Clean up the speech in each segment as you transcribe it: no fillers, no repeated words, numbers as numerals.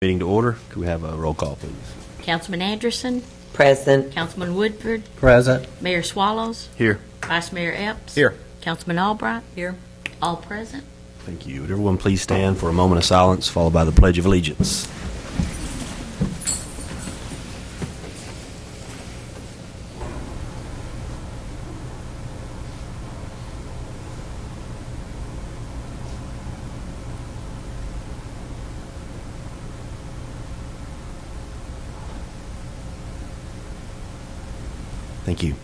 Meeting to order. Could we have a roll call, please? Councilman Anderson, Present. Councilman Woodford, Present. Mayor Swallows, Here. Vice Mayor Epps. Here. Councilman Albright. Here. All present. Thank you. Would everyone please stand for a moment of silence, followed by the Pledge of Allegiance? Thank you.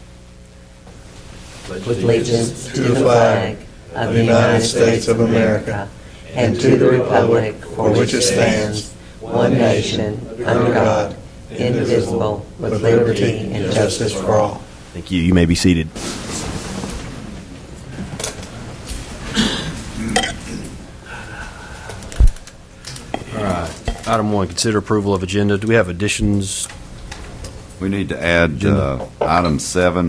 With allegiance to the flag of the United States of America and to the republic for which it stands, one nation, under God, indivisible, with liberty and justice for all. Thank you. You may be seated. All right. Item 1, consider approval of agenda. Do we have additions? We need to add item 7,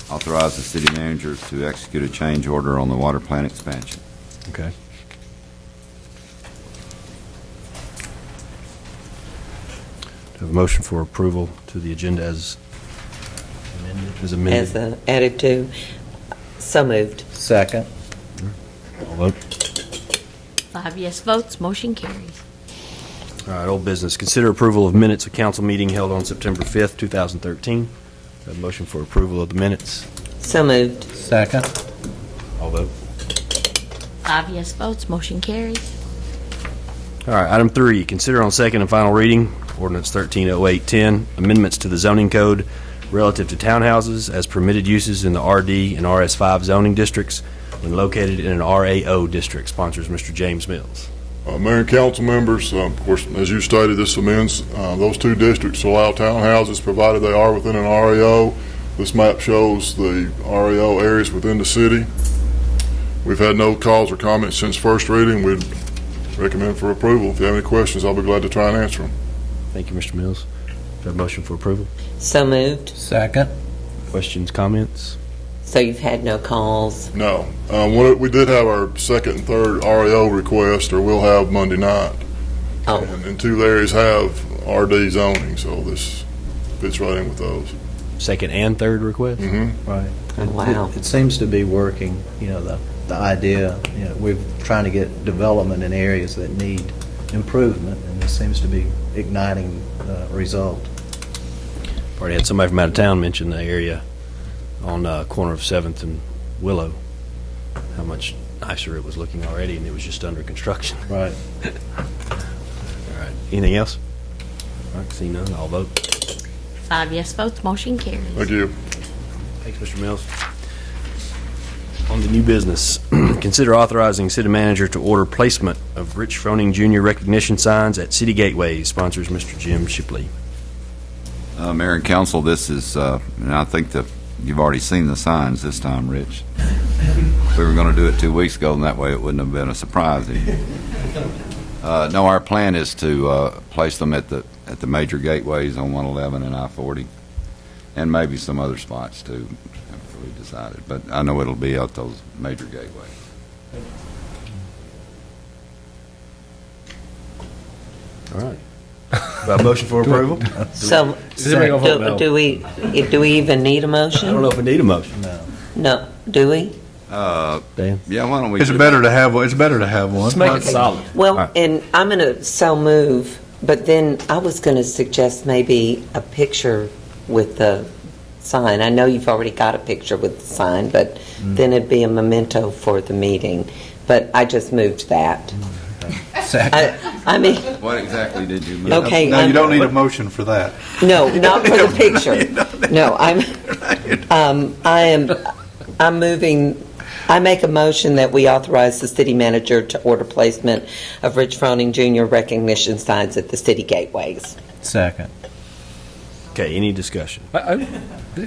authorize the city manager to execute a change order on the water plant expansion. Okay. Do we have a motion for approval to the agenda as amended? As added to, so moved. Second. All vote. 5 yes votes, motion carries. All right, old business. Consider approval of minutes of council meeting held on September 5th, 2013. A motion for approval of the minutes. So moved. Second. All vote. 5 yes votes, motion carries. All right, item 3, consider on second and final reading, ordinance 130810, amendments to the zoning code relative to townhouses as permitted uses in the RD and RS5 zoning districts when located in an RAO district. Sponsors Mr. James Mills. Mayor and council members, of course, as you stated, this amends those two districts to allow townhouses provided they are within an RAO. This map shows the RAO areas within the city. We've had no calls or comments since first reading. We'd recommend for approval. If you have any questions, I'll be glad to try and answer them. Thank you, Mr. Mills. Do you have a motion for approval? So moved. Second. Questions, comments? So you've had no calls? No. We did have our second and third RAO request, or we'll have Monday night. Oh. And two areas have RD zoning, so this fits right in with those. Second and third request? Mm-hmm. Right. Oh, wow. It seems to be working, the idea, we're trying to get development in areas that need improvement, and this seems to be igniting result. Already had somebody from out of town mention the area on corner of 7th and Willow, how much nicer it was looking already, and it was just under construction. Right. All right. Anything else? All right, see none, I'll vote. 5 yes votes, motion carries. Thank you. Thanks, Mr. Mills. On the new business, consider authorizing city manager to order placement of Rich Froning Jr. recognition signs at city gateways. Sponsors Mr. Jim Shipley. Mayor and council, this is, and I think that you've already seen the signs this time, Rich. We were going to do it 2 weeks ago, and that way it wouldn't have been a surprise. No, our plan is to place them at the major gateways on 111 and I-40, and maybe some other spots too, after we decided. But I know it'll be at those major gateways. All right. Motion for approval? So, do we even need a motion? I don't know if we need a motion. No. Do we? Dan? Yeah, why don't we? It's better to have one. It's better to have one. Let's make it solid. Well, All right. and I'm going to so move, but then I was going to suggest maybe a picture with the sign. I know you've already got a picture with the sign, but then it'd be a memento for the meeting. But I just moved that. Second. I mean, What exactly did you move? okay. No, you don't need a motion for that. No, not for the picture. No, I'm moving. I make a motion that we authorize the city manager to order placement of Rich Froning Jr. recognition signs at the city gateways. Second. Okay, any discussion? I'm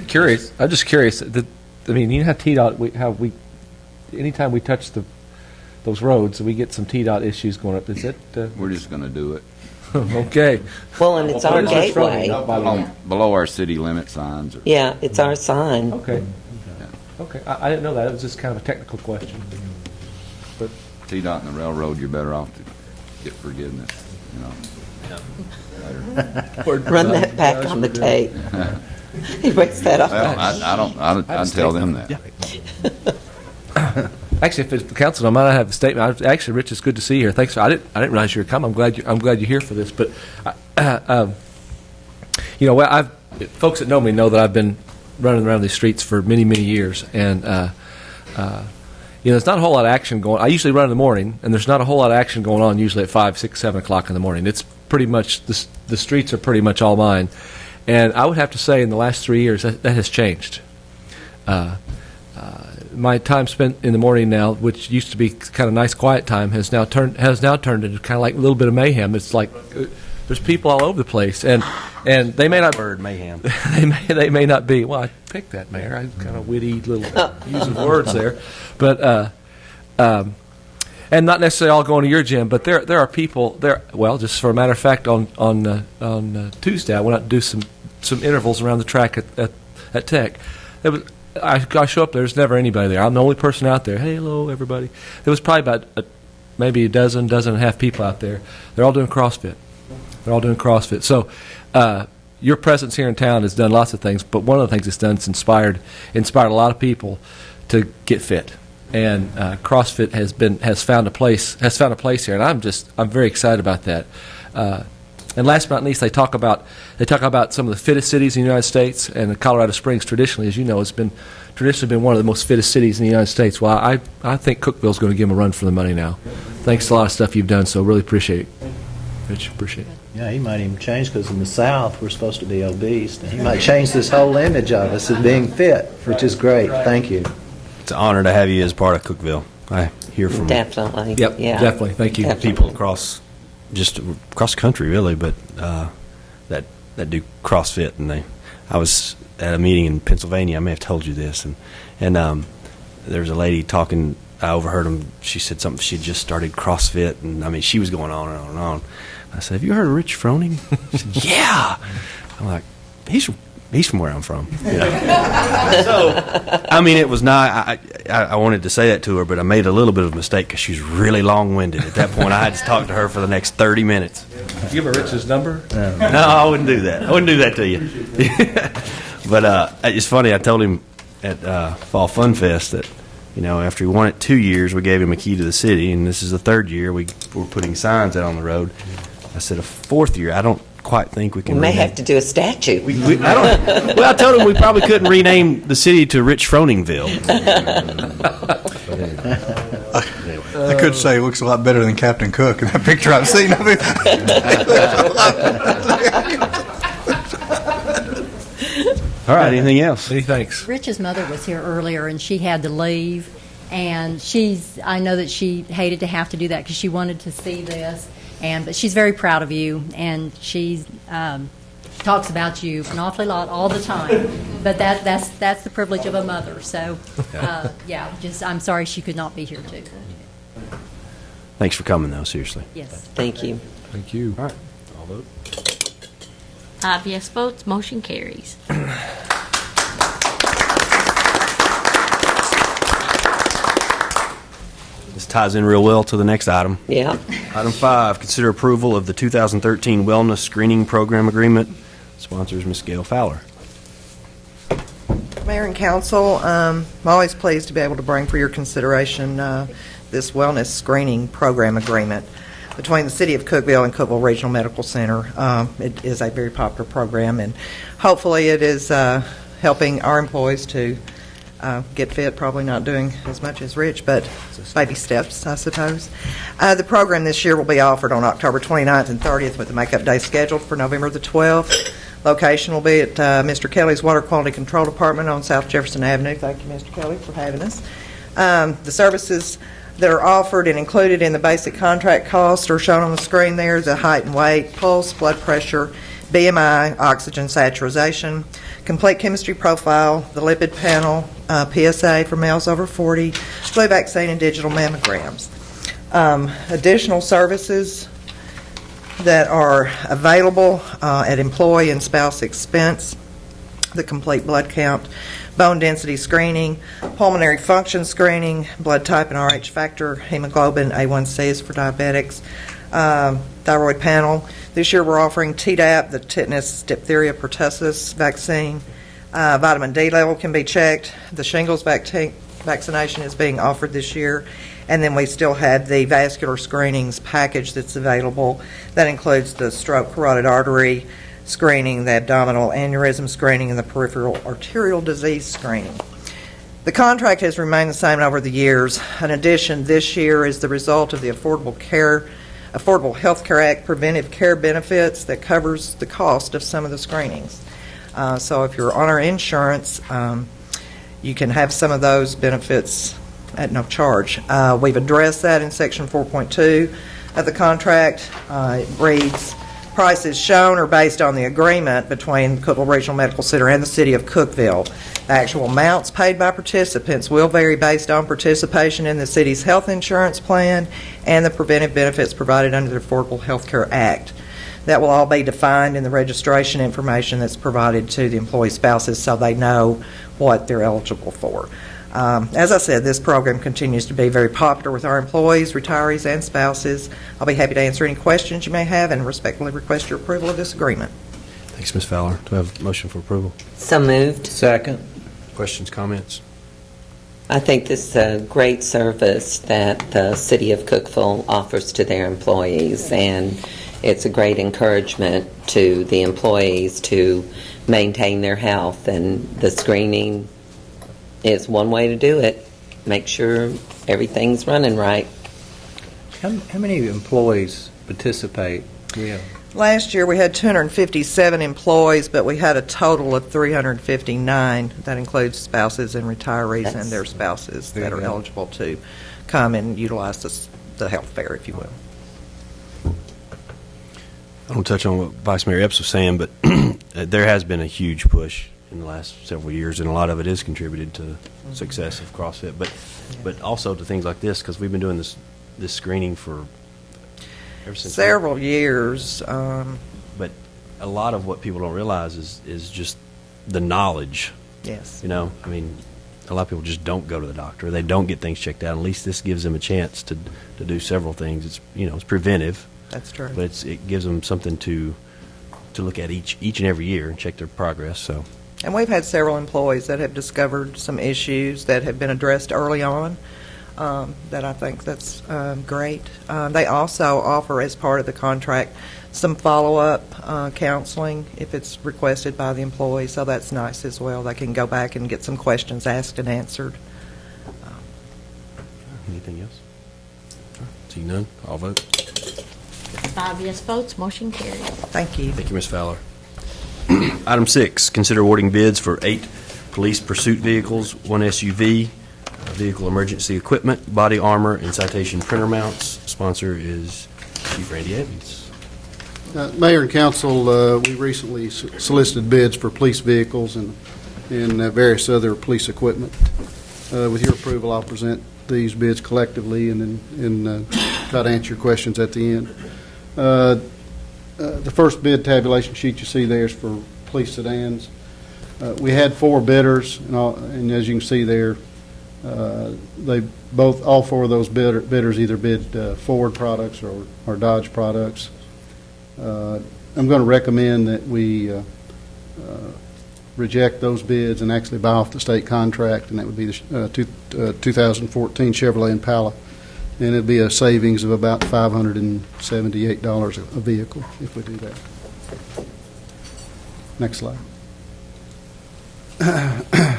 curious. I'm just curious. I mean, you know how TDOT, anytime we touch those roads, we get some TDOT issues going up. Is it? We're just going to do it. Okay. Well, and it's our Where's Rich Froning? gateway. Not by the way. Below our city limit signs. Yeah, it's our sign. Okay. Okay. I didn't know that. It was just kind of a technical question. But TDOT and the railroad, you're better off to get forgiveness, Run that back on the tape. Erase that off. Well, I'd tell them that. Actually, if it's the council, I might have a statement. Actually, Rich, it's good to see you here. Thanks. I didn't realize you were coming. I'm glad you're here for this. But folks that know me know that I've been running around these streets for many, many years, and there's not a whole lot of action going. I usually run in the morning, and there's not a whole lot of action going on usually at 5, 6, 7 o'clock in the morning. It's pretty much the streets are pretty much all mine, and I would have to say in the last 3 years that has changed. My time spent in the morning now, which used to be kind of nice, quiet time, has now turned into kind of like a little bit of mayhem. It's like there's people all over the place, and they may not Word mayhem. they may not be. Well, I picked that, Mayor. I kind of witty little using words there, but and not necessarily all going to your gym, but there are people there. Well, just for a matter of fact, on Tuesday, I went out to do some intervals around the track at Tech. I show up there's never anybody there. I'm the only person out there. Hey, hello, everybody. There was probably about maybe a dozen and a half people out there. They're all doing CrossFit. So your presence here in town has done lots of things, but one of the things it's done is inspired a lot of people to get fit. And CrossFit has found a place here, and I'm very excited about that. And last but not least, they talk about some of the fittest cities in the United States, and Colorado Springs traditionally, as you know, has been one of the most fittest cities in the United States. Well, I think Cookeville's going to give them a run for the money now. Thanks to a lot of stuff you've done, so really appreciate it. Rich, appreciate it. Yeah, he might even change, because in the South, we're supposed to be obese. And he might change this whole image of us as being fit, which is great. Thank you. It's an honor to have you as part of Cookeville. I hear from Definitely. Yep, Yeah. definitely. Thank you. Definitely. people across the country, really, but that do CrossFit, and I was at a meeting in Pennsylvania. I may have told you this, and there was a lady talking. I overheard him. She said something. She had just started CrossFit, and I mean, she was going on and on and on. I said, "Have you heard of Rich Froning?" She said, "Yeah." I'm like, "He's from where I'm from." You know? So, I mean, it was not. I wanted to say that to her, but I made a little bit of a mistake because she was really long-winded. At that point, I had to talk to her for the next 30 minutes. Did you give her Rich's number? No, I wouldn't do that. I wouldn't do that to you. But it's funny. I told him at Fall Fun Fest that, after he won it 2 years, we gave him a key to the city, and this is the third year we were putting signs out on the road. I said, a fourth year, I don't quite think we can. We may have to do a statue. I told him we probably couldn't rename the city to Rich Froningville. I could say it looks a lot better than Captain Cook in that picture I've seen of it. All right, anything else? Many thanks. Rich's mother was here earlier, and she had to leave. And I know that she hated to have to do that because she wanted to see this. But she's very proud of you, and she talks about you an awfully lot all the time. But that's the privilege of a mother. So, I'm sorry she could not be here too. Thanks for coming, though, seriously. Yes. Thank you. Thank you. All right, I'll vote. 5 yes votes, motion carries. This ties in real well to the next item. Yeah. Item 5, consider approval of the 2013 Wellness Screening Program Agreement. Sponsors Ms. Gail Fowler. Mayor and Council, I'm always pleased to be able to bring for your consideration this Wellness Screening Program Agreement between the City of Cookeville and Cookeville Regional Medical Center. It is a very popular program, and hopefully it is helping our employees to get fit, probably not doing as much as Rich, but baby steps, I suppose. The program this year will be offered on October 29th and 30th with the makeup day scheduled for November the 12th. Location will be at Mr. Kelly's Water Quality Control Department on South Jefferson Avenue. Thank you, Mr. Kelly, for having us. The services that are offered and included in the basic contract cost are shown on the screen there: the height and weight, pulse, blood pressure, BMI, oxygen saturation, complete chemistry profile, the lipid panel, PSA for males over 40, flu vaccine, and digital mammograms. Additional services that are available at employee and spouse expense: the complete blood count, bone density screening, pulmonary function screening, blood type and RH factor, hemoglobin, A1C is for diabetics, thyroid panel, This year, we're offering Tdap, the tetanus diphtheria pertussis vaccine. Vitamin D level can be checked. The shingles vaccination is being offered this year. And then we still have the vascular screenings package that's available. That includes the stroke carotid artery screening, the abdominal aneurysm screening, and the peripheral arterial disease screening. The contract has remained the same over the years. In addition, this year is the result of the Affordable Health Care Act preventive care benefits that covers the cost of some of the screenings. So if you're on our insurance, you can have some of those benefits at no charge. We've addressed that in Section 4.2 of the contract. It reads, prices shown are based on the agreement between Cookeville Regional Medical Center and the City of Cookeville. The actual amounts paid by participants will vary based on participation in the city's health insurance plan and the preventive benefits provided under the Affordable Health Care Act. That will all be defined in the registration information that's provided to the employee spouses so they know what they're eligible for. As I said, this program continues to be very popular with our employees, retirees, and spouses. I'll be happy to answer any questions you may have and respectfully request your approval of this agreement. Thanks, Ms. Fowler. Do I have a motion for approval? So moved. Second. Questions, comments? I think this is a great service that the City of Cookeville offers to their employees, and it's a great encouragement to the employees to maintain their health, and the screening is one way to do it. Make sure everything's running right. How many employees participate? Yeah. Last year we had 257 employees, but we had a total of 359. That includes spouses and retirees and their spouses that are eligible to come and utilize the health fair, if you will. I don't touch on what Vice Mayor Epps was saying, but there has been a huge push in the last several years, and a lot of it is contributed to success of CrossFit, but also to things like this, because we've been doing this screening for ever since several years. But a lot of what people don't realize is just the knowledge. Yes. You know, I mean, a lot of people just don't go to the doctor. They don't get things checked out. At least this gives them a chance to do several things. It's it's preventive. That's true. But it gives them something to look at each and every year and check their progress. So. And we've had several employees that have discovered some issues that have been addressed early on. That I think that's great. They also offer, as part of the contract, some follow-up counseling if it's requested by the employee, so that's nice as well. They can go back and get some questions asked and answered. Anything else? See none, I'll vote. 5 yes votes, motion carried. Thank you. Thank you, Ms. Fowler. Item 6, consider awarding bids for 8 police pursuit vehicles, 1 SUV, vehicle emergency equipment, body armor, and citation printer mounts. Sponsor is Chief Randy Evans. Mayor and Council, we recently solicited bids for police vehicles and various other police equipment. With your approval, I'll present these bids collectively and then try to answer your questions at the end. The first bid tabulation sheet you see there is for police sedans. We had 4 bidders, and as you can see there, all 4 of those bidders either bid Ford products or Dodge products. I'm going to recommend that we reject those bids and actually buy off the state contract, and that would be the 2014 Chevrolet Impala. And it'd be a savings of about $578 a vehicle if we do that. Next slide.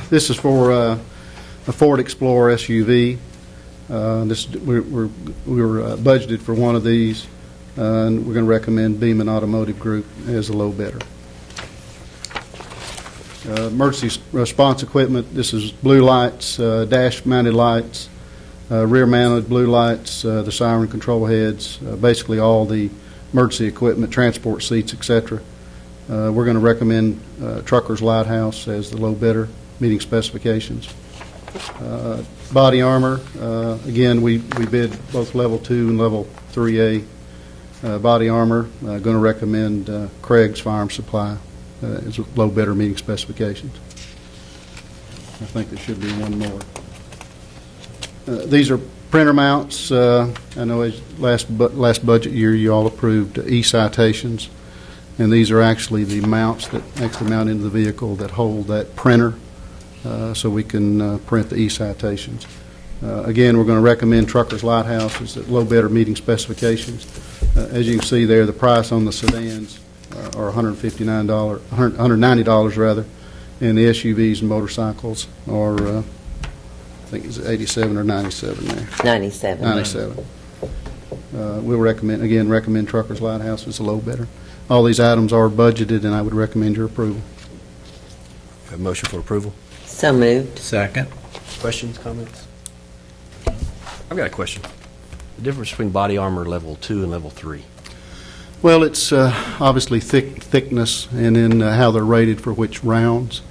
This is for a Ford Explorer SUV. We were budgeted for one of these, and we're going to recommend Beeman Automotive Group as a low bidder. Emergency response equipment. This is blue lights, dash-mounted lights, rear-mounted blue lights, the siren control heads, basically all the emergency equipment, transport seats, etc. We're going to recommend Trucker's Lighthouse as the low bidder, meeting specifications. Body armor, again, we bid both level 2 and level 3A body armor. Going to recommend Craig's Firearm Supply as a low bidder, meeting specifications. I think there should be one more. These are Printer mounts, I know last budget year you all approved e-citations, and these are actually the mounts that actually mount into the vehicle that hold that printer, so we can print the e-citations. Again, we're going to recommend Truckers Lighthouses at low bid or meeting specifications. As you can see there, the price on the sedans are $190 rather, and the SUVs and motorcycles are, I think it's 87 or 97 there. 97. 97. We'll recommend Truckers Lighthouse as a low bidder. All these items are budgeted, and I would recommend your approval. Have a motion for approval? So moved. Second. Questions, comments? I've got a question. The difference between body armor level 2 and level 3. Well, it's obviously thickness and then how they're rated for which rounds.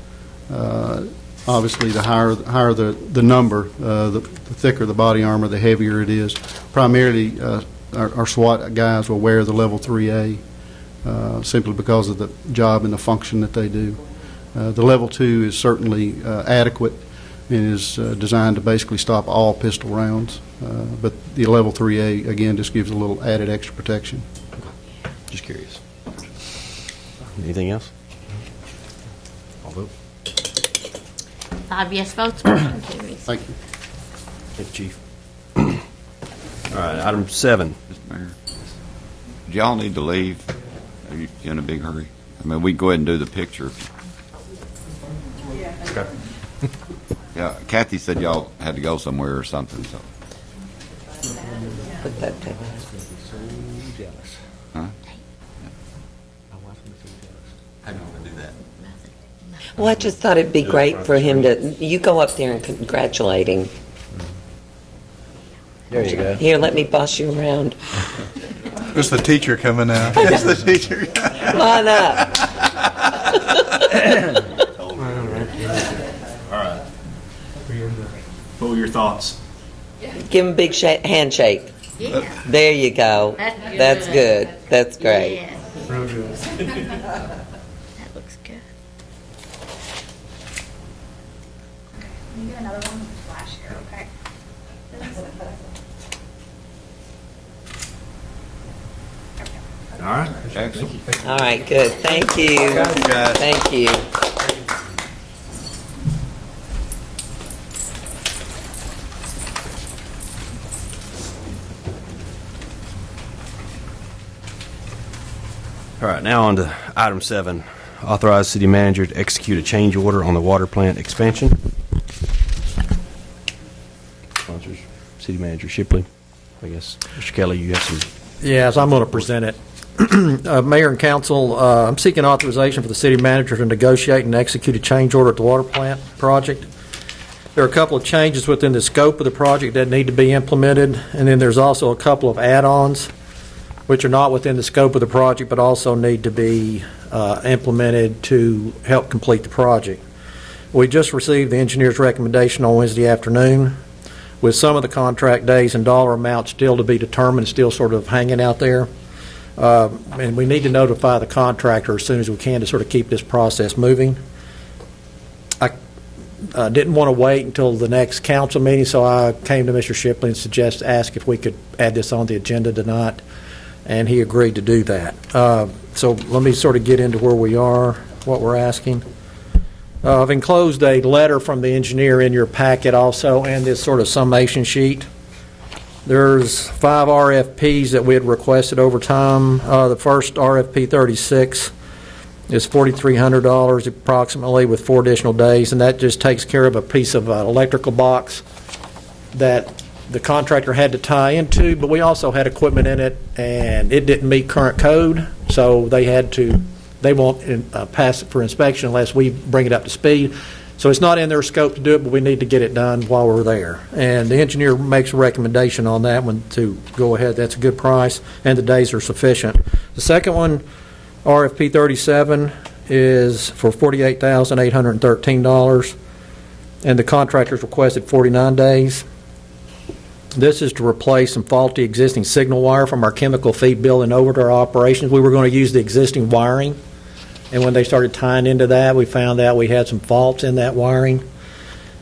Obviously, the higher the number, the thicker the body armor, the heavier it is. Primarily, our SWAT guys will wear the level 3A simply because of the job and the function that they do. The level 2 is certainly adequate and is designed to basically stop all pistol rounds. But the level 3A, again, just gives a little added extra protection. Just curious. Anything else? I'll vote. 5 yes votes, motion carries. Thank you. Thank you, Chief. All right, item 7. Mr. Mayor, do y'all need to leave? Are you in a big hurry? I mean, we can go ahead and do the picture. Okay. Yeah, Kathy said y'all had to go somewhere or something, so. Put that down. Huh? How do you want to do that? Well, I just thought it'd be great for him to, you go up there and congratulate him. There you go. Here, let me boss you around. It's the teacher coming out. It's the teacher. Line up. All right. What were your thoughts? Give him a big handshake. Yeah. There you go. That's good. That's great. Yeah. That looks good. Can you do another one with flash here, okay? All right. Excellent. All right, good. Thank you. Thank you. All right, now on to item 7. Authorize city manager to execute a change order on the water plant expansion. Sponsors, city manager Shipley. I guess, Mr. Kelly, you have some. Yes, I'm going to present it. Mayor and council, I'm seeking authorization for the city manager to negotiate and execute a change order at the water plant project. There are a couple of changes within the scope of the project that need to be implemented, and then there's also a couple of add-ons which are not within the scope of the project but also need to be implemented to help complete the project. We just received the engineer's recommendation on Wednesday afternoon, with some of the contract days and dollar amounts still to be determined, still sort of hanging out there. And we need to notify the contractor as soon as we can to sort of keep this process moving. I didn't want to wait until the next council meeting, so I came to Mr. Shipley and asked if we could add this on the agenda tonight, and he agreed to do that. So let me sort of get into where we are, what we're asking. I've enclosed a letter from the engineer in your packet also, and this sort of summation sheet. There's 5 RFPs that we had requested over time. The first RFP 36 is $4,300 approximately with 4 additional days, and that just takes care of a piece of electrical box that the contractor had to tie into, but we also had equipment in it, and it didn't meet current code, so they won't pass it for inspection unless we bring it up to speed. So it's not in their scope to do it, but we need to get it done while we're there. And the engineer makes a recommendation on that one to go ahead. That's a good price, and the days are sufficient. The second one, RFP 37, is for $48,813, and the contractor's requested 49 days. This is to replace some faulty existing signal wire from our chemical feed building over to our operations. We were going to use the existing wiring, and when they started tying into that, we found out we had some faults in that wiring,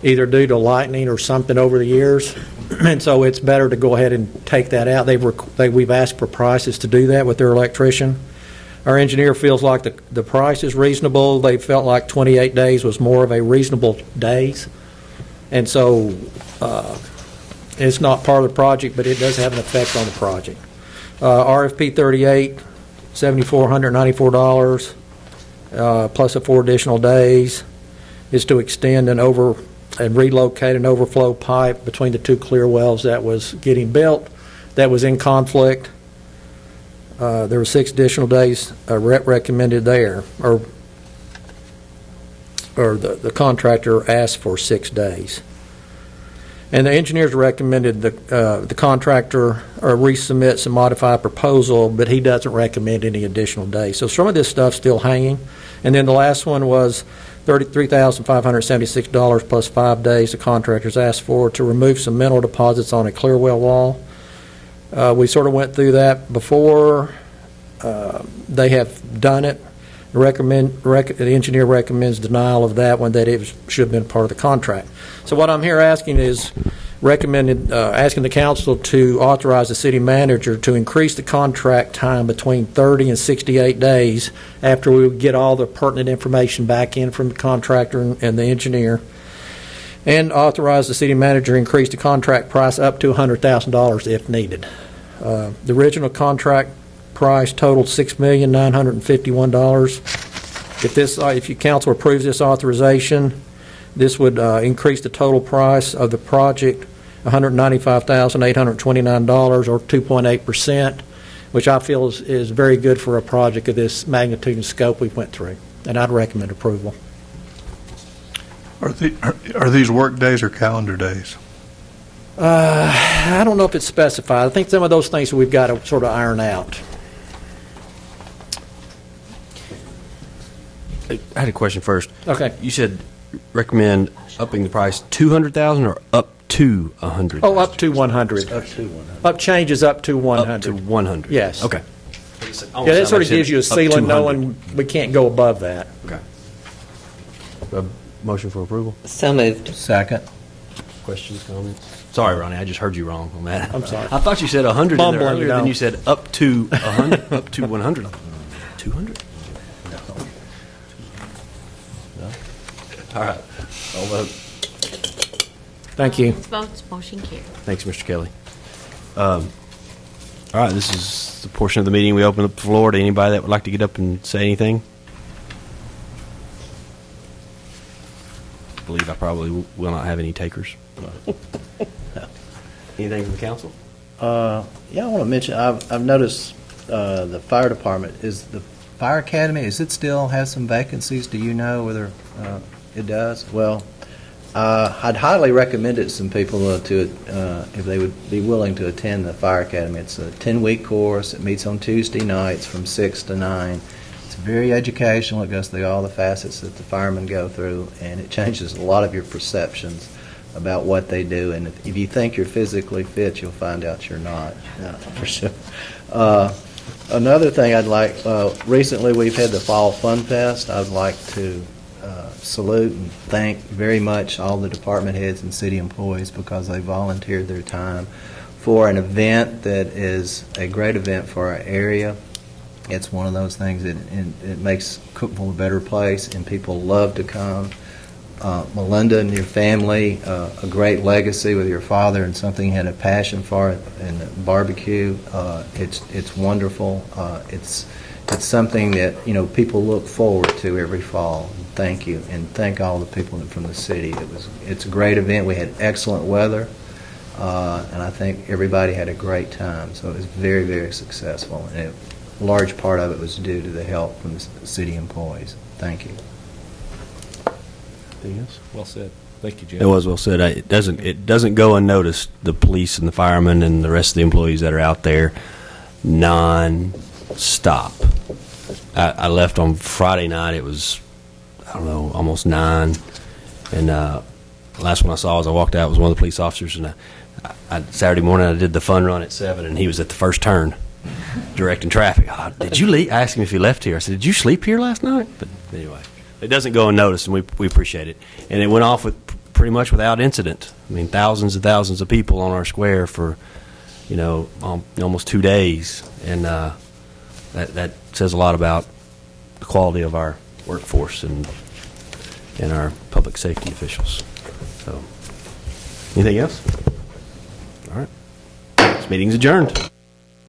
either due to lightning or something over the years. and so it's better to go ahead and take that out. We've asked for prices to do that with their electrician. Our engineer feels like the price is reasonable. They felt like 28 days was more of a reasonable days, and so it's not part of the project, but it does have an effect on the project. RFP 38, $7,494, plus 4 additional days, is to extend and relocate an overflow pipe between the 2 clear wells that was getting built, that was in conflict. There were 6 additional days recommended there, or the contractor asked for 6 days. And the engineers recommended the contractor resubmit some modified proposal, but he doesn't recommend any additional days. So some of this stuff's still hanging. And then the last one was $33,576 plus 5 days the contractors asked for to remove some mineral deposits on a clear well wall. We sort of went through that before. They have done it. The engineer recommends denial of that one, that it should have been part of the contract. So what I'm here asking is asking the council to authorize the city manager to increase the contract time between 30 and 68 days after we get all the pertinent information back in from the contractor and the engineer, and authorize the city manager to increase the contract price up to $100,000 if needed. The original contract price totaled $6,951. If your council approves this authorization, this would increase the total price of the project $195,829, or 2.8%, which I feel is very good for a project of this magnitude and scope we went through, and I'd recommend approval. Are these work days or calendar days? I don't know if it's specified. I think some of those things we've got to sort of iron out. I had a question first. Okay. You said recommend upping the price $200,000 or up to $100,000? Oh, up to 100. Up to 100. Up changes up to 100. Up to 100. Yes. Okay. Yeah, that sort of gives you a ceiling, knowing we can't go above that. Okay. Motion for approval? So moved. Second. Questions, comments? Sorry, Ronnie, I just heard you wrong on that. I'm sorry. I thought you said 100 in there Mumbling, earlier, you know. then you said up to 100, up to 100. 200? No. All right. All vote. Thank you. Against votes, motion carried. Thanks, Mr. Kelly. All right, this is the portion of the meeting we open up the floor to anybody that would like to get up and say anything. I believe I probably will not have any takers. Anything from the council? Yeah, I want to mention, I've noticed the fire department, is the fire academy, is it still have some vacancies? Do you know whether it does? Well, I'd highly recommend it to some people if they would be willing to attend the fire academy. It's a 10-week course. It meets on Tuesday nights from 6 to 9. It's very educational. It goes through all the facets that the firemen go through, and it changes a lot of your perceptions about what they do. And if you think you're physically fit, you'll find out you're not, for sure. Another thing I'd like, recently we've had the Fall Fun Fest. I'd like to salute and thank very much all the department heads and city employees, because they volunteered their time for an event that is a great event for our area. It's one of those things that it makes Cookeville a better place, and people love to come. Melinda and your family, a great legacy with your father, and something you had a passion for, and barbecue. It's wonderful. It's something that people look forward to every fall. Thank you, and thank all the people from the city. It's a great event. We had excellent weather, and I think everybody had a great time. So it was very, very successful, and a large part of it was due to the help from the city employees. Thank you. Anything else? Well said. Thank you, Jim. It was well said. It doesn't go unnoticed. The police and the firemen and the rest of the employees that are out there, non-stop. I left on Friday night. It was, I don't know, almost 9. And last one I saw as I walked out was one of the police officers. And Saturday morning I did the fun run at 7, and he was at the first turn directing traffic. Did you leave? I asked him if he left here. I said, did you sleep here last night? But anyway, it doesn't go unnoticed, and we appreciate it. And it went off with pretty much without incident. I mean, thousands and thousands of people on our square for, almost 2 days, and that says a lot about the quality of our workforce and our public safety officials. So, anything else? All right. This meeting's adjourned.